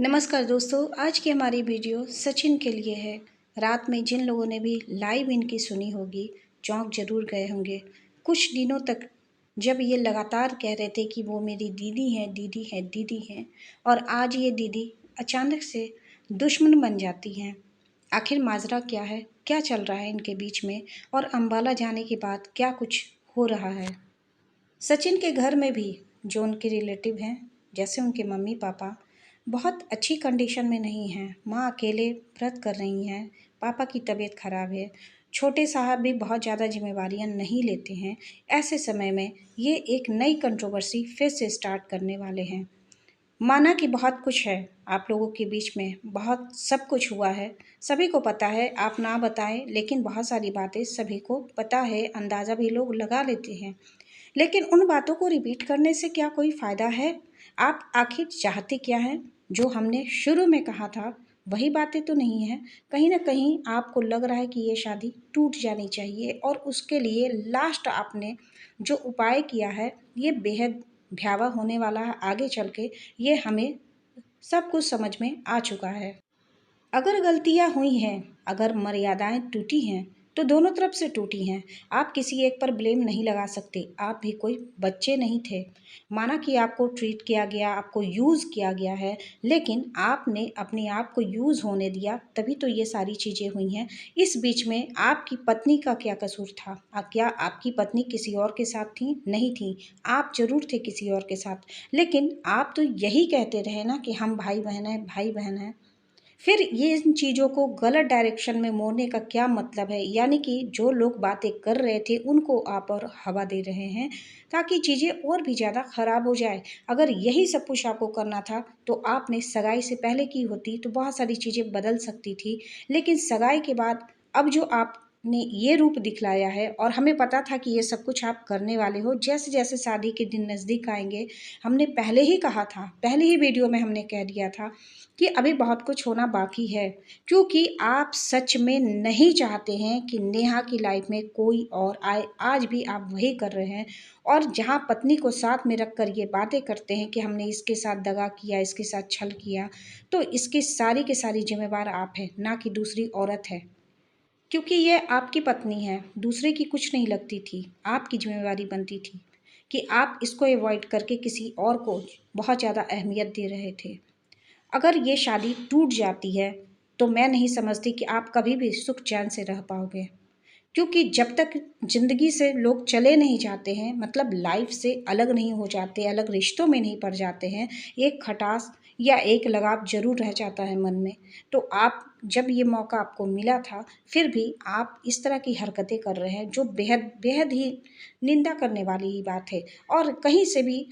नमस्कार दोस्तों, आज की हमारी वीडियो सचिन के लिए है। रात में जिन लोगों ने भी लाइव इनकी सुनी होगी, चौंक जरूर गए होंगे। कुछ दिनों तक जब ये लगातार कह रहे थे कि वो मेरी दीदी हैं, दीदी हैं, दीदी हैं, और आज ये दीदी अचानक से दुश्मन बन जाती हैं। आखिर माजरा क्या है, क्या चल रहा है इनके बीच में, और अम्बाला जाने के बाद क्या कुछ हो रहा है। सचिन के घर में भी जो उनके रिलेटिव हैं, जैसे उनके मम्मी पापा, बहुत अच्छी कंडीशन में नहीं हैं। माँ अकेले व्रत कर रही हैं, पापा की तबीयत खराब है, छोटे साहब भी बहुत ज़्यादा जिम्मेवारियाँ नहीं लेते हैं। ऐसे समय में ये एक नई कंट्रोवर्सी फिर से स्टार्ट करने वाले हैं। माना कि बहुत कुछ है आप लोगों के बीच में, बहुत सब कुछ हुआ है, सभी को पता है, आप ना बताएं लेकिन बहुत सारी बातें सभी को पता है, अंदाज़ा भी लोग लगा लेते हैं। लेकिन उन बातों को रिपीट करने से क्या कोई फ़ायदा है? आप आखिर चाहते क्या हैं? जो हमने शुरू में कहा था वही बातें तो नहीं हैं। कहीं न कहीं आपको लग रहा है कि ये शादी टूट जानी चाहिए, और उसके लिए लास्ट आपने जो उपाय किया है ये बेहद भयावह होने वाला है आगे चल के। ये हमें सब कुछ समझ में आ चुका है। अगर गलतियाँ हुई हैं, अगर मर्यादाएँ टूटी हैं, तो दोनों तरफ से टूटी हैं। आप किसी एक पर ब्लेम नहीं लगा सकते, आप भी कोई बच्चे नहीं थे। माना कि आपको ट्रीट किया गया, आपको यूज़ किया गया है, लेकिन आपने अपने आप को यूज़ होने दिया, तभी तो ये सारी चीज़ें हुई हैं। इस बीच में आपकी पत्नी का क्या कसूर था? क्या आपकी पत्नी किसी और के साथ थी? नहीं थी। आप ज़रूर थे किसी और के साथ, लेकिन आप तो यही कहते रहे ना कि हम भाई-बहन हैं, भाई-बहन हैं। फिर ये इन चीज़ों को गलत डायरेक्शन में मोड़ने का क्या मतलब है? यानी कि जो लोग बातें कर रहे थे उनको आप और हवा दे रहे हैं, ताकि चीज़ें और भी ज़्यादा ख़राब हो जाए। अगर यही सब कुछ आपको करना था तो आपने सगाई से पहले की होती तो बहुत सारी चीज़ें बदल सकती थी। लेकिन सगाई के बाद अब जो आपने ये रूप दिखलाया है, और हमें पता था कि ये सब कुछ आप करने वाले हो, जैसे-जैसे शादी के दिन नज़दीक आएँगे, हमने पहले ही कहा था, पहले ही वीडियो में हमने कह दिया था कि अभी बहुत कुछ होना बाकी है, क्योंकि आप सच में नहीं चाहते हैं कि नेहा की लाइफ में कोई और आए। आज भी आप वही कर रहे हैं, और जहाँ पत्नी को साथ में रख कर ये बातें करते हैं कि हमने इसके साथ दगा किया, इसके साथ छल किया, तो इसकी सारी की सारी जिम्मेवार आप हैं, ना कि दूसरी औरत है। क्योंकि ये आपकी पत्नी है, दूसरे की कुछ नहीं लगती थी, आपकी जिम्मेवारी बनती थी कि आप इसको अवॉइड करके किसी और को बहुत ज़्यादा अहमियत दे रहे थे। अगर ये शादी टूट जाती है तो मैं नहीं समझती कि आप कभी भी सुख चैन से रह पाओगे, क्योंकि जब तक ज़िंदगी से लोग चले नहीं जाते हैं, मतलब लाइफ से अलग नहीं हो जाते, अलग रिश्तों में नहीं पड़ जाते हैं, एक खटास या एक लगाव ज़रूर रह जाता है मन में। तो आप जब ये मौका आपको मिला था, फिर भी आप इस तरह की हरकतें कर रहे हैं जो बेहद बेहद ही निंदा करने वाली ही बात है। और कहीं से भी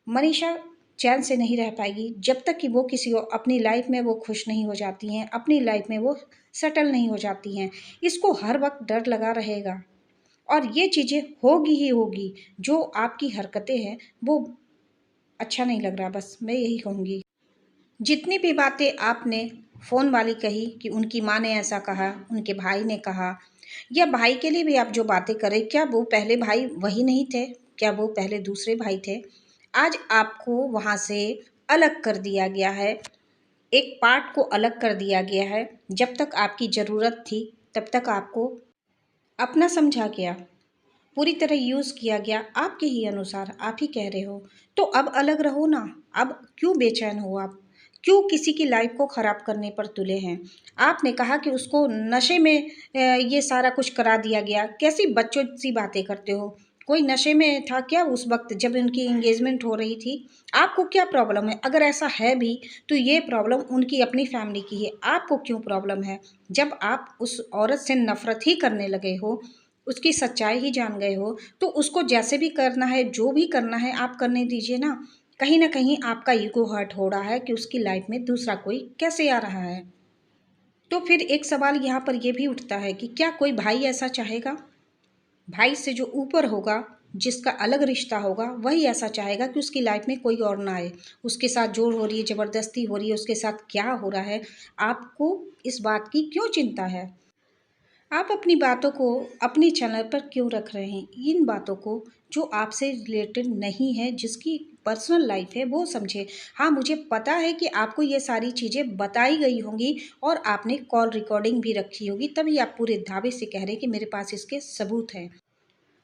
मनीषा चैन से नहीं रह पाएगी जब तक कि वो किसी और अपनी लाइफ में वो खुश नहीं हो जाती हैं, अपनी लाइफ में वो सेटल नहीं हो जाती हैं। इसको हर वक्त डर लगा रहेगा, और ये चीज़ें होगी ही होगी। जो आपकी हरकतें हैं वो अच्छा नहीं लग रहा, बस मैं यही कहूँगी। जितनी भी बातें आपने फ़ोन वाली कही कि उनकी माँ ने ऐसा कहा, उनके भाई ने कहा, या भाई के लिए भी आप जो बातें करें, क्या वो पहले भाई वही नहीं थे? क्या वो पहले दूसरे भाई थे? आज आपको वहाँ से अलग कर दिया गया है, एक पार्ट को अलग कर दिया गया है। जब तक आपकी ज़रूरत थी तब तक आपको अपना समझा गया, पूरी तरह यूज़ किया गया, आपके ही अनुसार आप ही कह रहे हो। तो अब अलग रहो ना, अब क्यों बेचैन हो आप? क्यों किसी की लाइफ को ख़राब करने पर तुले हैं? आपने कहा कि उसको नशे में ये सारा कुछ करा दिया गया, कैसी बच्चों सी बातें करते हो? कोई नशे में था क्या उस वक़्त जब उनकी एंगेजमेंट हो रही थी? आपको क्या प्रॉब्लम है? अगर ऐसा है भी तो ये प्रॉब्लम उनकी अपनी फैमिली की है, आपको क्यों प्रॉब्लम है? जब आप उस औरत से नफ़रत ही करने लगे हो, उसकी सच्चाई ही जान गए हो, तो उसको जैसे भी करना है, जो भी करना है आप करने दीजिए ना। कहीं न कहीं आपका ईगो हर्ट हो रहा है कि उसकी लाइफ़ में दूसरा कोई कैसे आ रहा है। तो फिर एक सवाल यहाँ पर ये भी उठता है कि क्या कोई भाई ऐसा चाहेगा? भाई से जो ऊपर होगा, जिसका अलग रिश्ता होगा, वही ऐसा चाहेगा कि उसकी लाइफ़ में कोई और ना आए। उसके साथ जोर हो रही है, ज़बरदस्ती हो रही है, उसके साथ क्या हो रहा है, आपको इस बात की क्यों चिंता है? आप अपनी बातों को अपने चैनल पर क्यों रख रहे हैं? इन बातों को जो आपसे रिलेटेड नहीं है, जिसकी पर्सनल लाइफ है वो समझे। हाँ, मुझे पता है कि आपको ये सारी चीज़ें बताई गई होंगी और आपने कॉल रिकॉर्डिंग भी रखी होगी, तभी आप पूरे दावे से कह रहे हैं कि मेरे पास इसके सबूत हैं।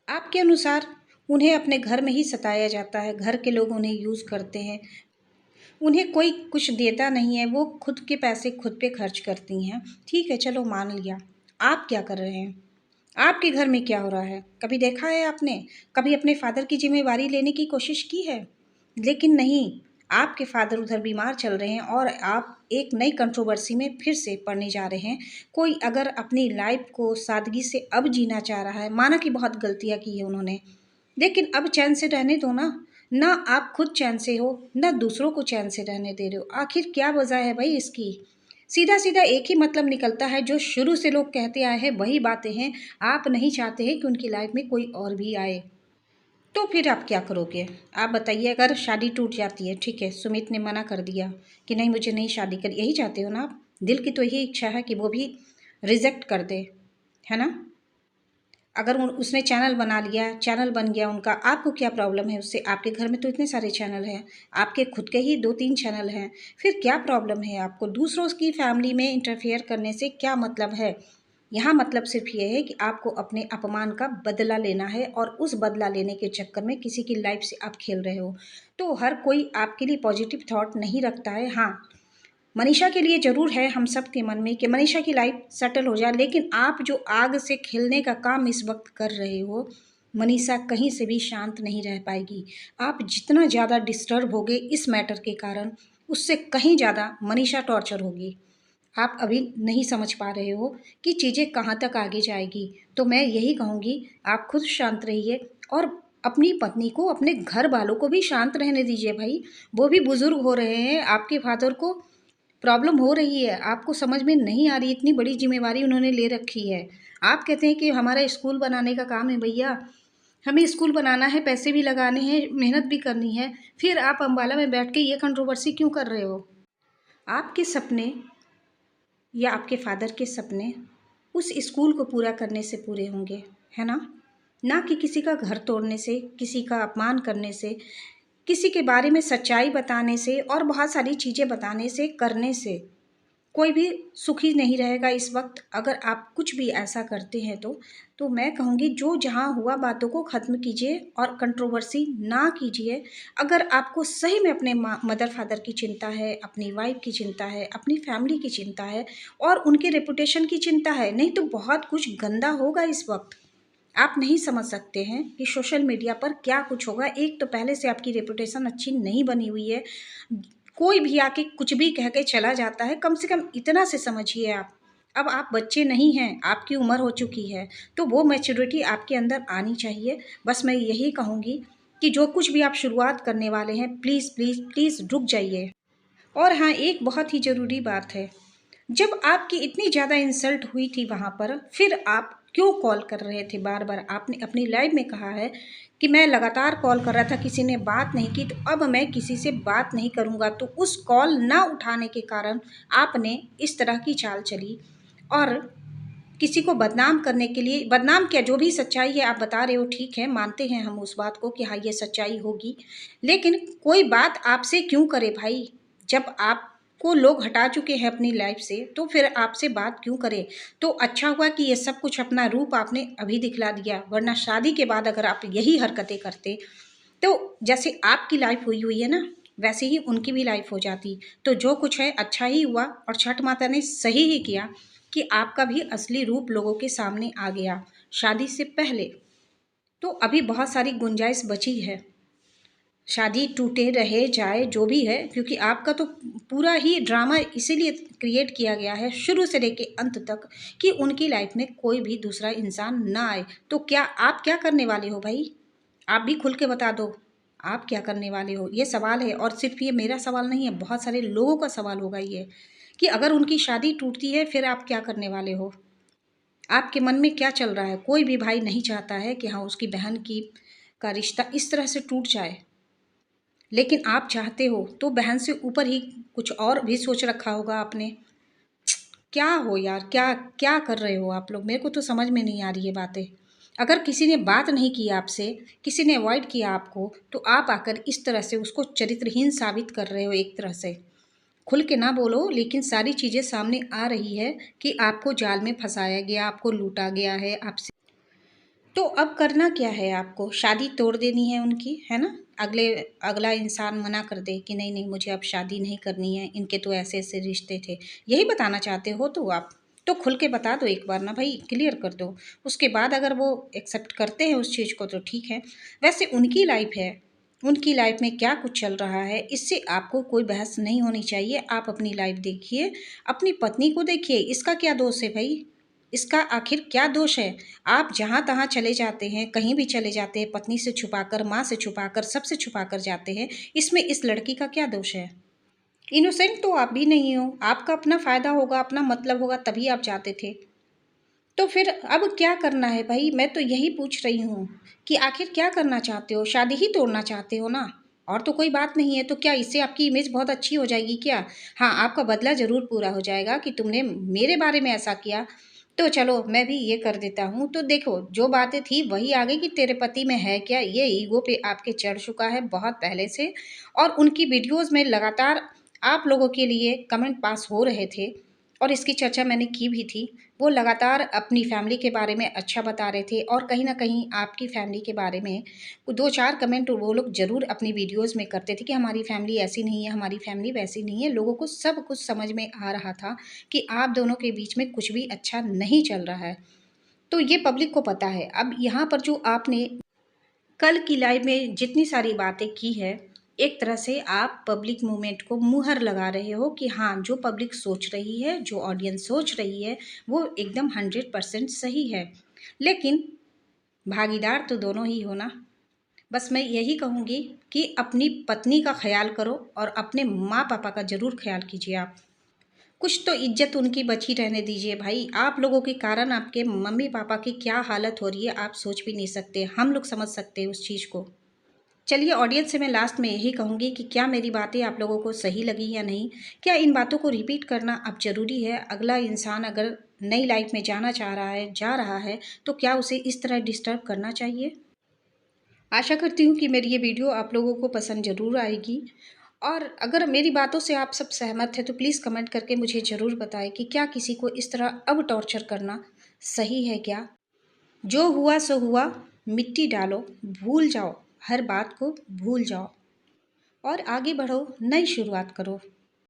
आपके अनुसार उन्हें अपने घर में ही सताया जाता है, घर के लोग उन्हें यूज़ करते हैं, उन्हें कोई कुछ देता नहीं है, वो खुद के पैसे खुद पे खर्च करती हैं। ठीक है, चलो मान लिया। आप क्या कर रहे हैं? आपके घर में क्या हो रहा है? कभी देखा है आपने? कभी अपने फादर की ज़िम्मेवारी लेने की कोशिश की है? लेकिन नहीं, आपके फादर उधर बीमार चल रहे हैं और आप एक नई कंट्रोवर्सी में फिर से पड़ने जा रहे हैं। कोई अगर अपनी लाइफ़ को सादगी से अब जीना चाह रहा है, माना कि बहुत गलतियाँ की है उन्होंने, लेकिन अब चैन से रहने दो ना। ना आप खुद चैन से हो, ना दूसरों को चैन से रहने दे रहे हो। आखिर क्या वजह है भाई इसकी? सीधा-सीधा एक ही मतलब निकलता है, जो शुरू से लोग कहते आए हैं वही बातें हैं। आप नहीं चाहते हैं कि उनकी लाइफ में कोई और भी आए। तो फिर आप क्या करोगे? आप बताइए, अगर शादी टूट जाती है, ठीक है, सुमित ने मना कर दिया कि नहीं मुझे नहीं शादी करनी, यही चाहते हो ना आप? दिल की तो यही इच्छा है कि वो भी रिजेक्ट कर दे, है ना? अगर उसने चैनल बना लिया, चैनल बन गया उनका, आपको क्या प्रॉब्लम है उससे? आपके घर में तो इतने सारे चैनल हैं, आपके खुद के ही 2-3 चैनल हैं, फिर क्या प्रॉब्लम है आपको? दूसरों की फैमिली में इंटरफेयर करने से क्या मतलब है? यहाँ मतलब सिर्फ ये है कि आपको अपने अपमान का बदला लेना है और उस बदला लेने के चक्कर में किसी की लाइफ से आप खेल रहे हो। तो हर कोई आपके लिए पॉजिटिव थॉट नहीं रखता है। हाँ, मनीषा के लिए ज़रूर है हम सब के मन में कि मनीषा की लाइफ सेटल हो जाए, लेकिन आप जो आग से खिलने का काम इस वक्त कर रहे हो, मनीषा कहीं से भी शांत नहीं रह पाएगी। आप जितना ज़्यादा डिस्टर्ब होगे इस मैटर के कारण, उससे कहीं ज़्यादा मनीषा टॉर्चर होगी। आप अभी नहीं समझ पा रहे हो कि चीज़ें कहाँ तक आगे जाएगी। तो मैं यही कहूँगी, आप खुद शांत रहिए और अपनी पत्नी को, अपने घर वालों को भी शांत रहने दीजिए भाई। वो भी बुज़ुर्ग हो रहे हैं, आपके फादर को प्रॉब्लम हो रही है, आपको समझ में नहीं आ रही, इतनी बड़ी ज़िम्मेवारी उन्होंने ले रखी है। आप कहते हैं कि हमारा स्कूल बनाने का काम है भैया, हमें स्कूल बनाना है, पैसे भी लगाने हैं, मेहनत भी करनी है, फिर आप अम्बाला में बैठ के ये कंट्रोवर्सी क्यों कर रहे हो? आपके सपने या आपके फादर के सपने उस स्कूल को पूरा करने से पूरे होंगे, है ना? ना कि किसी का घर तोड़ने से, किसी का अपमान करने से, किसी के बारे में सच्चाई बताने से और बहुत सारी चीज़ें बताने से, करने से। कोई भी सुखी नहीं रहेगा इस वक्त, अगर आप कुछ भी ऐसा करते हैं तो मैं कहूँगी जो जहाँ हुआ बातों को ख़त्म कीजिए और कंट्रोवर्सी ना कीजिए। अगर आपको सही में अपने मदर फादर की चिंता है, अपनी वाइफ की चिंता है, अपनी फैमिली की चिंता है और उनके रेपुटेशन की चिंता है, नहीं तो बहुत कुछ गंदा होगा इस वक्त। आप नहीं समझ सकते हैं कि सोशल मीडिया पर क्या कुछ होगा। एक तो पहले से आपकी रेपुटेशन अच्छी नहीं बनी हुई है, कोई भी आके कुछ भी कह के चला जाता है। कम से कम इतना से समझिए आप। अब आप बच्चे नहीं हैं, आपकी उम्र हो चुकी है, तो वो मैच्योरिटी आपके अंदर आनी चाहिए। बस मैं यही कहूँगी कि जो कुछ भी आप शुरुआत करने वाले हैं, प्लीज़ प्लीज़ प्लीज़ रुक जाइए। और हाँ, एक बहुत ही ज़रूरी बात है, जब आपकी इतनी ज़्यादा इंसल्ट हुई थी वहाँ पर, फिर आप क्यों कॉल कर रहे थे बार-बार? आपने अपनी लाइव में कहा है कि मैं लगातार कॉल कर रहा था, किसी ने बात नहीं की, तो अब मैं किसी से बात नहीं करूँगा। तो उस कॉल ना उठाने के कारण आपने इस तरह की चाल चली और किसी को बदनाम करने के लिए, बदनाम क्या, जो भी सच्चाई है आप बता रहे हो, ठीक है, मानते हैं हम उस बात को कि हाँ, ये सच्चाई होगी। लेकिन कोई बात आपसे क्यों करे भाई? जब आपको लोग हटा चुके हैं अपनी लाइफ से, तो फिर आपसे बात क्यों करे? तो अच्छा हुआ कि ये सब कुछ अपना रूप आपने अभी दिखला दिया, वरना शादी के बाद अगर आप यही हरकतें करते, तो जैसे आपकी लाइफ हुई है ना, वैसे ही उनकी भी लाइफ हो जाती। तो जो कुछ है अच्छा ही हुआ और छठ माता ने सही ही किया कि आपका भी असली रूप लोगों के सामने आ गया शादी से पहले। तो अभी बहुत सारी गुंजाइश बची है, शादी टूटे रहे जाए जो भी है, क्योंकि आपका तो पूरा ही ड्रामा इसीलिए क्रिएट किया गया है शुरू से लेके अंत तक कि उनकी लाइफ में कोई भी दूसरा इंसान ना आए। तो क्या आप क्या करने वाले हो भाई? आप भी खुल के बता दो, आप क्या करने वाले हो? ये सवाल है और सिर्फ ये मेरा सवाल नहीं है, बहुत सारे लोगों का सवाल होगा ये कि अगर उनकी शादी टूटती है फिर आप क्या करने वाले हो? आपके मन में क्या चल रहा है? कोई भी भाई नहीं चाहता है कि हाँ, उसकी बहन की का रिश्ता इस तरह से टूट जाए, लेकिन आप चाहते हो, तो बहन से ऊपर ही कुछ और भी सोच रखा होगा आपने। क्या हो यार, क्या क्या कर रहे हो आप लोग? मेरे को तो समझ में नहीं आ रही है बातें। अगर किसी ने बात नहीं की आपसे, किसी ने अवॉइड किया आपको, तो आप आकर इस तरह से उसको चरित्रहीन साबित कर रहे हो एक तरह से। खुल के ना बोलो, लेकिन सारी चीज़ें सामने आ रही है कि आपको जाल में फँसाया गया, आपको लूटा गया है आपसे। तो अब करना क्या है आपको? शादी तोड़ देनी है उनकी, है ना? अगला इंसान मना कर दे कि नहीं, नहीं मुझे अब शादी नहीं करनी है, इनके तो ऐसे-ऐसे रिश्ते थे। यही बताना चाहते हो तो आप? तो खुल के बता दो एक बार ना भई, क्लियर कर दो। उसके बाद अगर वो एक्सेप्ट करते हैं उस चीज़ को तो ठीक है। वैसे उनकी लाइफ़ है, उनकी लाइफ़ में क्या कुछ चल रहा है, इससे आपको कोई बहस नहीं होनी चाहिए। आप अपनी लाइफ़ देखिए, अपनी पत्नी को देखिए, इसका क्या दोष है भई? इसका आखिर क्या दोष है? आप जहाँ-तहाँ चले जाते हैं, कहीं भी चले जाते हैं, पत्नी से छुपाकर, माँ से छुपाकर, सबसे छुपाकर जाते हैं। इसमें इस लड़की का क्या दोष है? इनोसेंट तो आप भी नहीं हो। आपका अपना फ़ायदा होगा, अपना मतलब होगा तभी आप जाते थे। तो फिर अब क्या करना है भई? मैं तो यही पूछ रही हूँ कि आखिर क्या करना चाहते हो? शादी ही तोड़ना चाहते हो ना? और तो कोई बात नहीं है, तो क्या इससे आपकी इमेज बहुत अच्छी हो जाएगी क्या? हाँ, आपका बदला ज़रूर पूरा हो जाएगा कि तुमने मेरे बारे में ऐसा किया, तो चलो मैं भी ये कर देता हूँ। तो देखो, जो बातें थी वही आ गई कि तेरे पति में है क्या? ये ईगो पे आपके चढ़ चुका है बहुत पहले से, और उनकी वीडियोज़ में लगातार आप लोगों के लिए कमेंट पास हो रहे थे और इसकी चर्चा मैंने की भी थी। वो लगातार अपनी फैमिली के बारे में अच्छा बता रहे थे और कहीं न कहीं आपकी फैमिली के बारे में 2-4 कमेंट वो लोग ज़रूर अपनी वीडियोज़ में करते थे कि हमारी फैमिली ऐसी नहीं है, हमारी फैमिली वैसी नहीं है। लोगों को सब कुछ समझ में आ रहा था कि आप दोनों के बीच में कुछ भी अच्छा नहीं चल रहा है। तो ये पब्लिक को पता है। अब यहाँ पर जो आपने कल की लाइव में जितनी सारी बातें की है, एक तरह से आप पब्लिक मूवमेंट को मुहर लगा रहे हो कि हाँ, जो पब्लिक सोच रही है, जो ऑडियंस सोच रही है, वो एकदम 100% सही है। लेकिन भागीदार तो दोनों ही हो ना। बस मैं यही कहूँगी कि अपनी पत्नी का ख़्याल करो और अपने माँ-पापा का ज़रूर ख़्याल कीजिए आप। कुछ तो इज़्ज़त उनकी बची रहने दीजिए भाई। आप लोगों के कारण आपके मम्मी-पापा की क्या हालत हो रही है, आप सोच भी नहीं सकते। हम लोग समझ सकते हैं उस चीज़ को। चलिए, ऑडियंस से मैं लास्ट में यही कहूँगी कि क्या मेरी बातें आप लोगों को सही लगी या नहीं? क्या इन बातों को रिपीट करना अब ज़रूरी है? अगला इंसान अगर नई लाइफ़ में जाना चाह रहा है, जा रहा है, तो क्या उसे इस तरह डिस्टर्ब करना चाहिए? आशा करती हूँ कि मेरी ये वीडियो आप लोगों को पसंद ज़रूर आएगी, और अगर मेरी बातों से आप सब सहमत हैं तो प्लीज़ कमेंट करके मुझे ज़रूर बताएँ कि क्या किसी को इस तरह अब टॉर्चर करना सही है क्या? जो हुआ सो हुआ, मिट्टी डालो, भूल जाओ, हर बात को भूल जाओ और आगे बढ़ो, नई शुरुआत करो।